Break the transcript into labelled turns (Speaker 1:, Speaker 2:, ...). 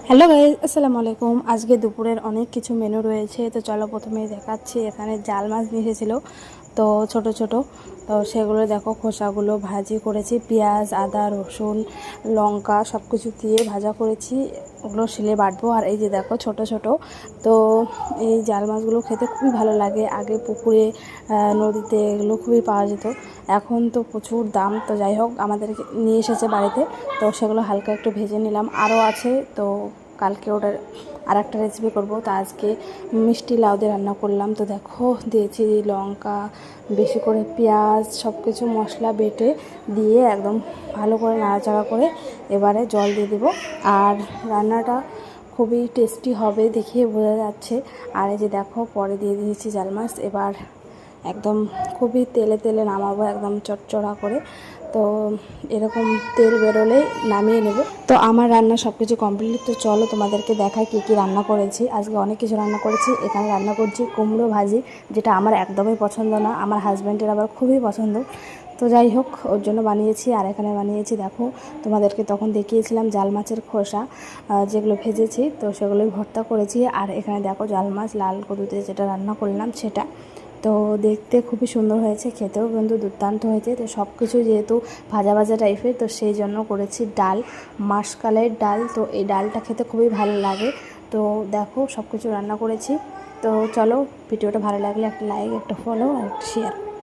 Speaker 1: Hello guys, আসসালামু আলাইকুম। আজকে দুপুরের অনেক কিছু মেনু রয়েছে, তো চলো প্রথমেই দেখাচ্ছি। এখানে জাল মাছ নিয়ে এসেছিলো, তো ছোট ছোট, তো সেগুলো দেখো খোসাগুলো ভাজি করেছি, পেঁয়াজ আদা রসুন লঙ্কা সব কিছু দিয়ে ভাজা করেছি। ওগুলো শিলে বাটবো। আর এই যে দেখো ছোট ছোট, তো এই জাল মাছগুলো খেতে খুবই ভালো লাগে। আগে পুকুরে নদীতে এগুলো খুবই পাওয়া যেত, এখন তো প্রচুর দাম। তো যাই হোক, আমাদেরকে নিয়ে এসেছে বাড়িতে, তো সেগুলো হালকা একটু ভেজে নিলাম। আরও আছে, তো কালকে ওটার আর একটা রেসিপি করব। তো আজকে মিষ্টি লাউ দিয়ে রান্না করলাম। তো দেখো দিয়েছি লঙ্কা, বেশি করে পেঁয়াজ, সব কিছু মশলা বেটে দিয়ে একদম ভালো করে নাড়াচাড়া করে এবারে জল দিয়ে দেবো। আর রান্নাটা খুবই টেস্টি হবে, দেখিয়ে বোঝা যাচ্ছে। আর এই যে দেখো পরে দিয়ে দিয়েছি জাল মাছ। এবার একদম খুবই তেলে তেলে নামাবো, একদম চটচড়া করে। তো এরকম তেল বেরোলেই নামিয়ে নেব। তো আমার রান্না সব কিছু কমপ্লিট। তো চলো তোমাদেরকে দেখাই কী কী রান্না করেছি। আজকে অনেক কিছু রান্না করেছি। এখানে রান্না করছি কুমড়ো ভাজি, যেটা আমার একদমই পছন্দ না, আমার হাজব্যান্ডের আবার খুবই পছন্দ। তো যাই হোক, ওর জন্য বানিয়েছি। আর এখানে বানিয়েছি দেখো, তোমাদেরকে তখন দেখিয়েছিলাম জাল মাছের খোসা যেগুলো ভেজেছি, তো সেগুলোই ভর্তা করেছি। আর এখানে দেখো জাল মাছ লাল কদুতে যেটা রান্না করলাম সেটা। তো দেখতে খুবই সুন্দর হয়েছে, খেতেও কিন্তু দুর্দান্ত হয়েছে। তো সব কিছু যেহেতু ভাজা ভাজা টাইপের, তো সেই জন্য করেছি ডাল, মাসকলাইয়ের ডাল। তো এই ডালটা খেতে খুবই ভালো লাগে। তো দেখো সব কিছু রান্না করেছি। তো চলো, ভিডিওটা ভালো লাগলে একটা লাইক, একটা ফলো আর একটা শেয়ার।